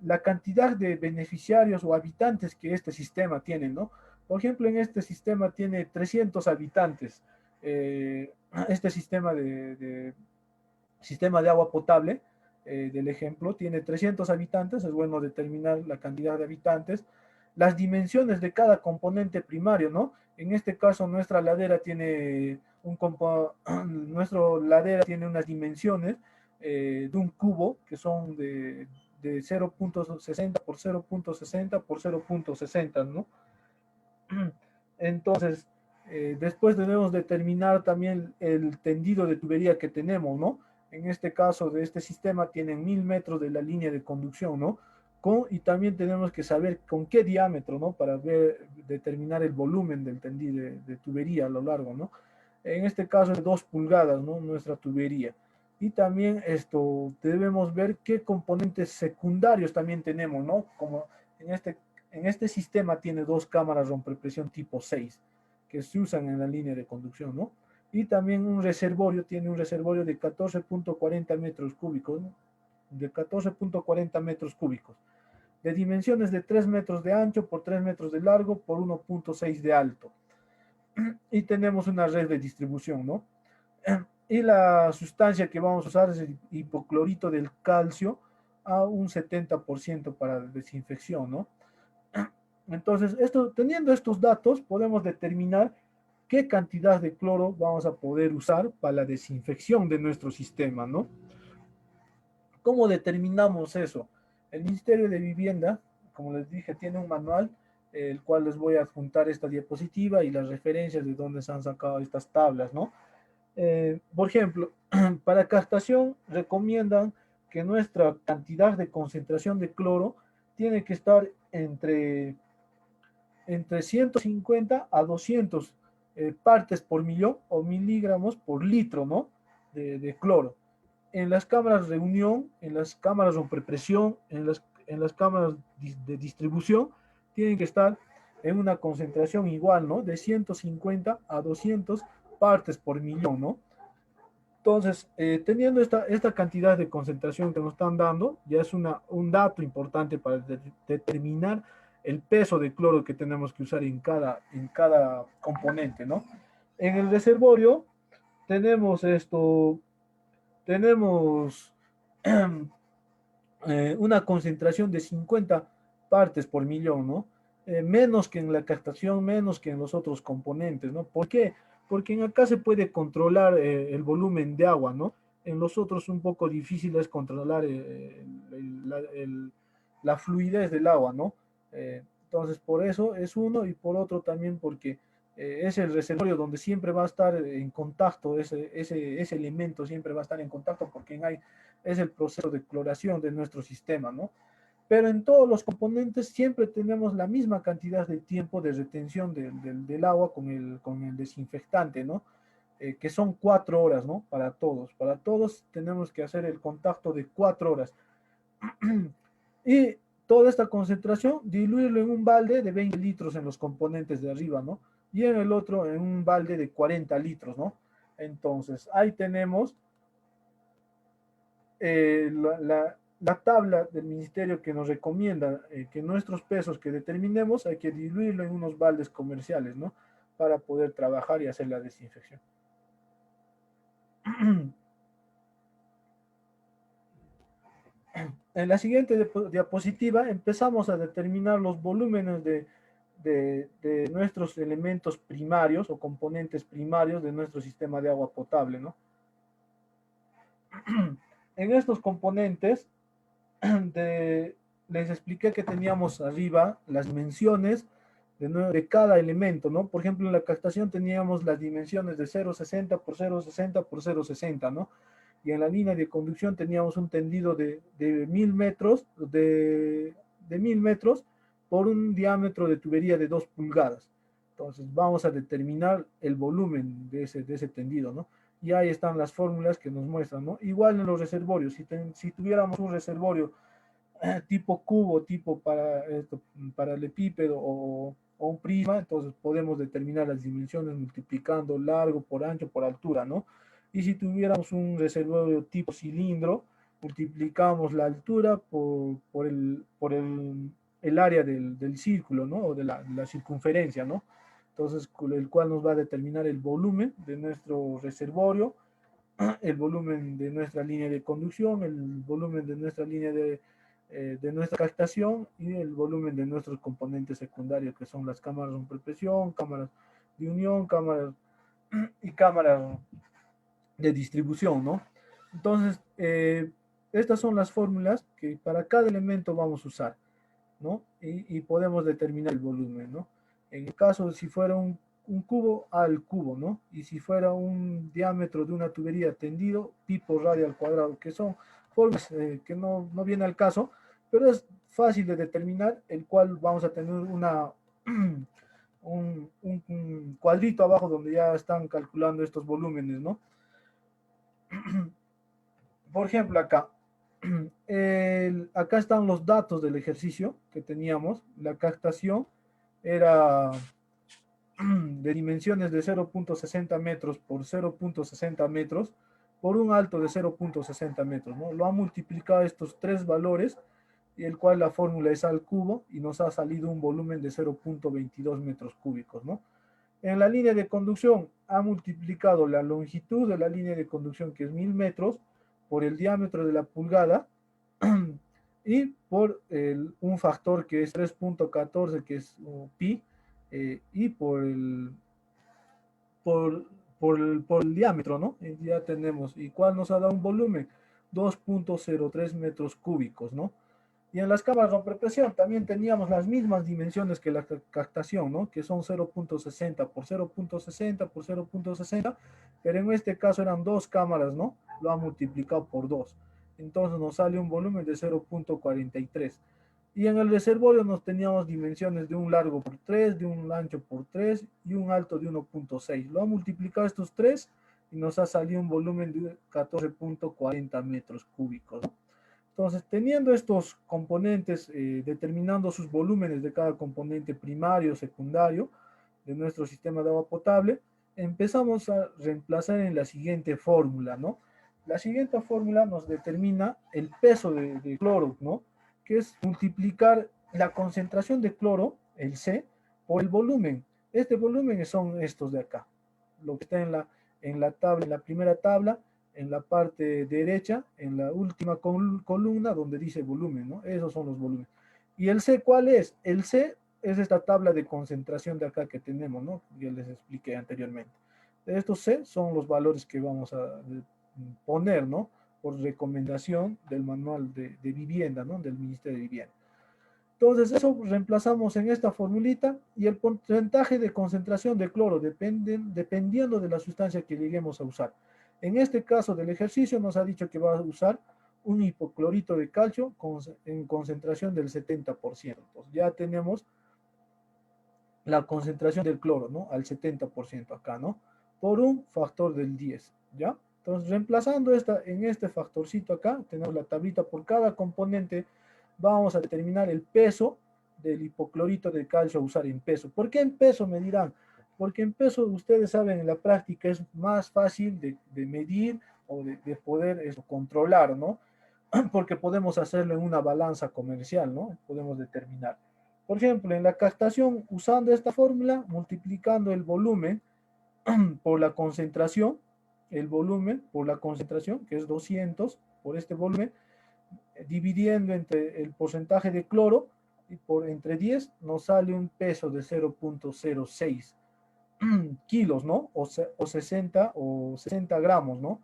la cantidad de beneficiarios o habitantes que este sistema tiene, ¿no? Por ejemplo, en este sistema tiene 300 habitantes. Este sistema de agua potable del ejemplo tiene 300 habitantes, es bueno determinar la cantidad de habitantes, las dimensiones de cada componente primario, ¿no? En este caso, nuestra ladera tiene unas dimensiones de un cubo que son de 0.60 por 0.60 por 0.60, ¿no? Entonces, después debemos determinar también el tendido de tubería que tenemos, ¿no? En este caso de este sistema tienen 1000 metros de la línea de conducción, ¿no? Y también tenemos que saber con qué diámetro, ¿no? Para determinar el volumen del tendido de tubería a lo largo, ¿no? En este caso es 2 pulgadas, ¿no? Nuestra tubería. Y también debemos ver qué componentes secundarios también tenemos, ¿no? Como en este sistema tiene 2 cámaras rompepresión tipo 6 que se usan en la línea de conducción, ¿no? Y también tiene un reservorio de 14.40 metros cúbicos, ¿no? De 14.40 metros cúbicos, de dimensiones de 3 metros de ancho por 3 metros de largo por 1.6 de alto. Y tenemos una red de distribución, ¿no? Y la sustancia que vamos a usar es el hipoclorito del calcio a un 70% para desinfección, ¿no? Entonces, teniendo estos datos, podemos determinar qué cantidad de cloro vamos a poder usar para la desinfección de nuestro sistema, ¿no? ¿Cómo determinamos eso? El Ministerio de Vivienda, como les dije, tiene un manual, el cual les voy a adjuntar esta diapositiva y las referencias de dónde se han sacado estas tablas, ¿no? Por ejemplo, para captación recomiendan que nuestra cantidad de concentración de cloro tiene que estar entre 150 a 200 partes por millón o miligramos por litro, ¿no? De cloro. En las cámaras de reunión, en las cámaras rompepresión, en las cámaras de distribución, tienen que estar en una concentración igual, ¿no? De 150 a 200 partes por millón, ¿no? Entonces, teniendo esta cantidad de concentración que nos están dando, ya es un dato importante para determinar el peso de cloro que tenemos que usar en cada componente, ¿no? En el reservorio tenemos tenemos una concentración de 50 partes por millón, ¿no? Menos que en la captación, menos que en los otros componentes, ¿no? ¿Por qué? Porque en acá se puede controlar el volumen de agua, ¿no? En los otros un poco difícil es controlar la fluidez del agua, ¿no? Entonces, por eso es uno y por otro también porque es el reservorio donde siempre va a estar en contacto, ese elemento siempre va a estar en contacto porque es el proceso de cloración de nuestro sistema, ¿no? Pero en todos los componentes siempre tenemos la misma cantidad de tiempo de retención del agua con el desinfectante, ¿no? Que son 4 horas, ¿no? Para todos tenemos que hacer el contacto de 4 horas. Y toda esta concentración, diluirlo en un balde de 20 litros en los componentes de arriba, ¿no? Y en el otro en un balde de 40 litros, ¿no? Entonces, ahí tenemos la tabla del ministerio que nos recomienda que nuestros pesos que determinemos hay que diluirlo en unos baldes comerciales, ¿no? Para poder trabajar y hacer la desinfección. En la siguiente diapositiva empezamos a determinar los volúmenes de nuestros elementos primarios o componentes primarios de nuestro sistema de agua potable, ¿no? En estos componentes les expliqué que teníamos arriba las dimensiones de cada elemento, ¿no? Por ejemplo, en la captación teníamos las dimensiones de 0,60 por 0,60 por 0,60, ¿no? Y en la línea de conducción teníamos un tendido de 1000 metros, de 1000 metros por un diámetro de tubería de 2 pulgadas. Entonces vamos a determinar el volumen de ese tendido, ¿no? Y ahí están las fórmulas que nos muestran, ¿no? Igual en los reservorios, si tuviéramos un reservorio tipo cubo, tipo paralelepípedo o un prisma, entonces podemos determinar las dimensiones multiplicando largo por ancho por altura, ¿no? Y si tuviéramos un reservorio tipo cilindro, multiplicamos la altura por el área del círculo, ¿no? O de la circunferencia, ¿no? Entonces, el cual nos va a determinar el volumen de nuestro reservorio, el volumen de nuestra línea de conducción, el volumen de nuestra línea de nuestra captación y el volumen de nuestros componentes secundarios, que son las cámaras de presión, cámaras de unión, cámaras y cámaras de distribución, ¿no? Entonces, estas son las fórmulas que para cada elemento vamos a usar, ¿no? Y podemos determinar el volumen, ¿no? En el caso, si fuera un cubo, al cubo, ¿no? Y si fuera un diámetro de una tubería tendido, pi por radio al cuadrado, que son formas que no viene al caso, pero es fácil de determinar, el cual vamos a tener un cuadrito abajo donde ya están calculando estos volúmenes, ¿no? Por ejemplo, acá están los datos del ejercicio que teníamos. La captación era de dimensiones de 0,60 metros por 0,60 metros por un alto de 0,60 metros, ¿no? Lo ha multiplicado estos tres valores, y el cual la fórmula es al cubo, y nos ha salido un volumen de 0,22 metros cúbicos, ¿no? En la línea de conducción ha multiplicado la longitud de la línea de conducción, que es 1000 metros, por el diámetro de la pulgada y por un factor que es 3,14, que es pi, y por el diámetro, ¿no? Ya tenemos, ¿y cuál nos ha dado un volumen? 2,03 metros cúbicos, ¿no? Y en las cámaras de presión también teníamos las mismas dimensiones que la captación, ¿no? Que son 0,60 por 0,60 por 0,60, pero en este caso eran dos cámaras, ¿no? Lo ha multiplicado por 2. Entonces nos sale un volumen de 0,43. Y en el reservorio nos teníamos dimensiones de un largo por 3, de un ancho por 3 y un alto de 1,6. Lo ha multiplicado estos tres y nos ha salido un volumen de 14,40 metros cúbicos, ¿no? Entonces, teniendo estos componentes, determinando sus volúmenes de cada componente primario, secundario de nuestro sistema de agua potable, empezamos a reemplazar en la siguiente fórmula, ¿no? La siguiente fórmula nos determina el peso de cloro, ¿no? Que es multiplicar la concentración de cloro, el C, por el volumen. Este volumen son estos de acá, lo que está en la tabla, en la primera tabla, en la parte derecha, en la última columna donde dice volumen, ¿no? Esos son los volúmenes. ¿Y el C cuál es? El C es esta tabla de concentración de acá que tenemos, ¿no? Ya les expliqué anteriormente. Estos C son los valores que vamos a poner, ¿no? Por recomendación del manual de vivienda, ¿no? Del Ministerio de Vivienda. Entonces, eso reemplazamos en esta formulita y el porcentaje de concentración de cloro dependiendo de la sustancia que lleguemos a usar. En este caso del ejercicio nos ha dicho que va a usar un hipoclorito de calcio en concentración del 70%. Entonces, ya tenemos la concentración del cloro, ¿no? Al 70% acá, ¿no? Por un factor del 10, ¿ya? Entonces, reemplazando en este factorcito acá, tenemos la tablita por cada componente, vamos a determinar el peso del hipoclorito de calcio a usar en peso. ¿Por qué en peso? Me dirán. Porque en peso, ustedes saben, en la práctica es más fácil de medir o de poder controlar, ¿no? Porque podemos hacerlo en una balanza comercial, ¿no? Podemos determinar. Por ejemplo, en la captación, usando esta fórmula, multiplicando el volumen por la concentración, el volumen por la concentración, que es 200 por este volumen, dividiendo entre el porcentaje de cloro y entre 10, nos sale un peso de 0.06 kilos, ¿no? O 60 gramos, ¿no?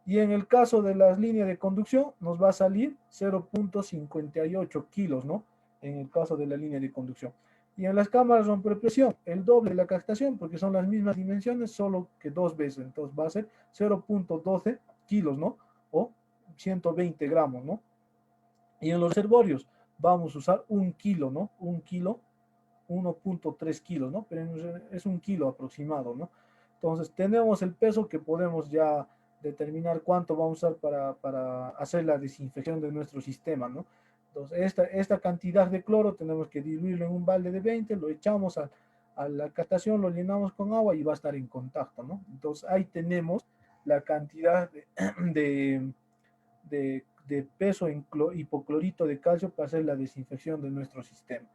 Y en el caso de las líneas de conducción, nos va a salir 0.58 kilos, ¿no? En el caso de la línea de conducción. Y en las cámaras rompepresión, el doble de la captación, porque son las mismas dimensiones, solo que dos veces. Entonces va a ser 0.12 kilos, ¿no? O 120 gramos, ¿no? Y en los reservorios vamos a usar un kilo, ¿no? Un kilo, 1.3 kilos, ¿no? Pero es un kilo aproximado, ¿no? Entonces tenemos el peso que podemos ya determinar cuánto vamos a usar para hacer la desinfección de nuestro sistema, ¿no? Entonces esta cantidad de cloro tenemos que diluirlo en un balde de 20, lo echamos a la captación, lo llenamos con agua y va a estar en contacto, ¿no? Entonces ahí tenemos la cantidad de, de peso en hipoclorito de calcio para hacer la desinfección de nuestro sistema.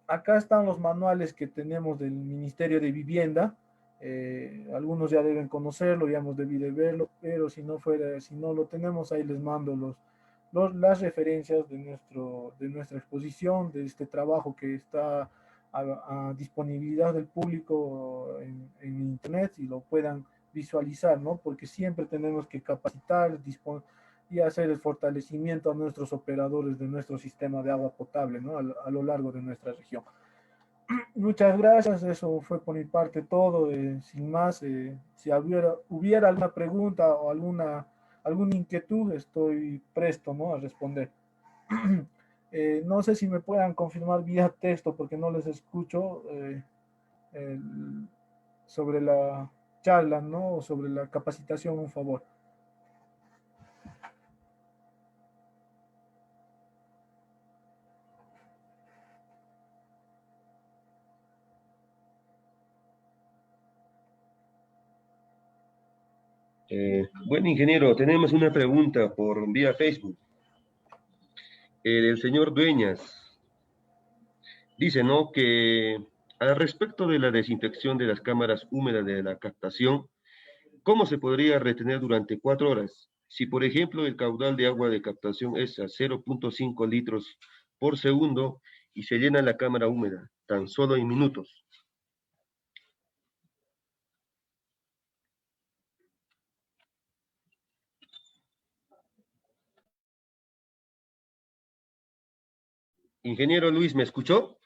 Acá están los manuales que tenemos del Ministerio de Vivienda. Algunos ya deben conocerlo, ya hemos debido verlo, pero si no lo tenemos, ahí les mando las referencias de nuestra exposición, de este trabajo que está a disponibilidad del público en internet y lo puedan visualizar, ¿no? Porque siempre tenemos que capacitar, y hacer el fortalecimiento a nuestros operadores de nuestro sistema de agua potable, ¿no? A lo largo de nuestra región. Muchas gracias, eso fue por mi parte todo. Sin más, si hubiera alguna pregunta o alguna inquietud, estoy presto, ¿no? A responder. No sé si me puedan confirmar vía texto porque no les escucho sobre la charla, ¿no? O sobre la capacitación, un favor. Buen ingeniero, tenemos una pregunta por vía Facebook. El señor Dueñas dice, ¿no? Que al respecto de la desinfección de las cámaras húmedas de la captación, ¿cómo se podría retener durante 4 horas? Si, por ejemplo, el caudal de agua de captación es a 0.5 litros por segundo y se llena la cámara húmeda, tan solo en minutos. Ingeniero Luis, ¿me escuchó?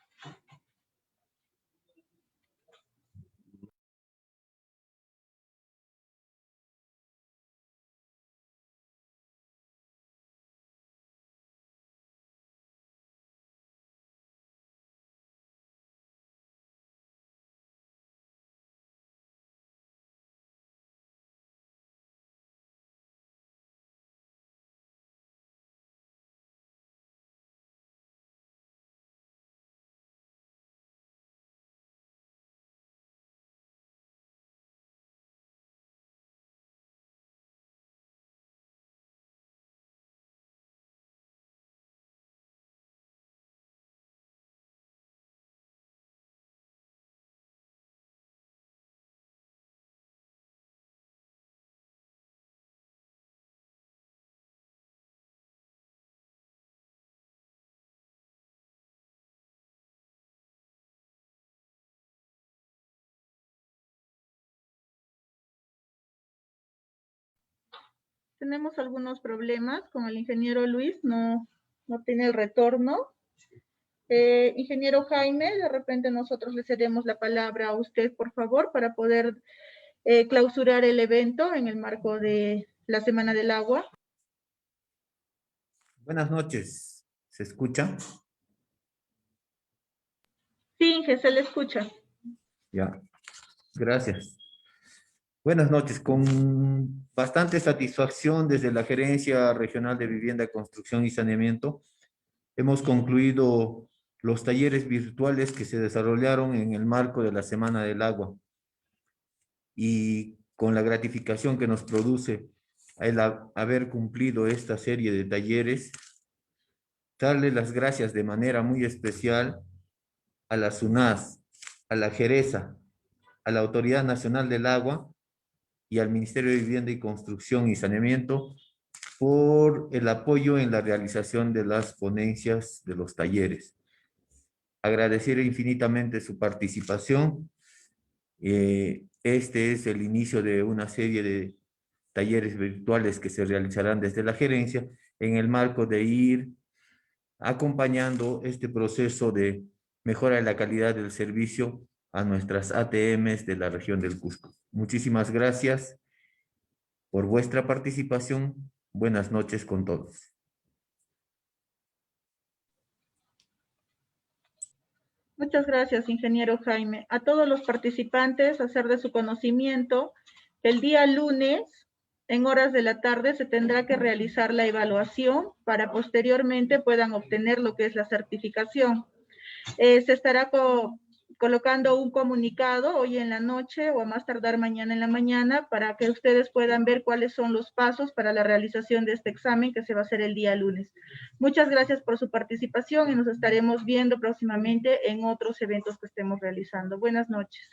Tenemos algunos problemas con el ingeniero Luis, no tiene el retorno. Ingeniero Jaime, de repente nosotros le cedemos la palabra a usted, por favor, para poder clausurar el evento en el marco de la Semana del Agua. Buenas noches, ¿se escucha? Sí, Inge, se le escucha. Ya, gracias. Buenas noches, con bastante satisfacción desde la Gerencia Regional de Vivienda, Construcción y Saneamiento, hemos concluido los talleres virtuales que se desarrollaron en el marco de la Semana del Agua. Y con la gratificación que nos produce el haber cumplido esta serie de talleres, darle las gracias de manera muy especial a la SUNAS, a la Geresa, a la Autoridad Nacional del Agua y al Ministerio de Vivienda y Construcción y Saneamiento por el apoyo en la realización de las ponencias de los talleres. Agradecer infinitamente su participación. Este es el inicio de una serie de talleres virtuales que se realizarán desde la gerencia en el marco de ir acompañando este proceso de mejora de la calidad del servicio a nuestras ATMs de la región del Cusco. Muchísimas gracias por vuestra participación. Buenas noches con todos. Muchas gracias, ingeniero Jaime. A todos los participantes, hacer de su conocimiento que el día lunes, en horas de la tarde, se tendrá que realizar la evaluación para posteriormente puedan obtener lo que es la certificación. Se estará colocando un comunicado hoy en la noche o a más tardar mañana en la mañana para que ustedes puedan ver cuáles son los pasos para la realización de este examen que se va a hacer el día lunes. Muchas gracias por su participación y nos estaremos viendo próximamente en otros eventos que estemos realizando. Buenas noches.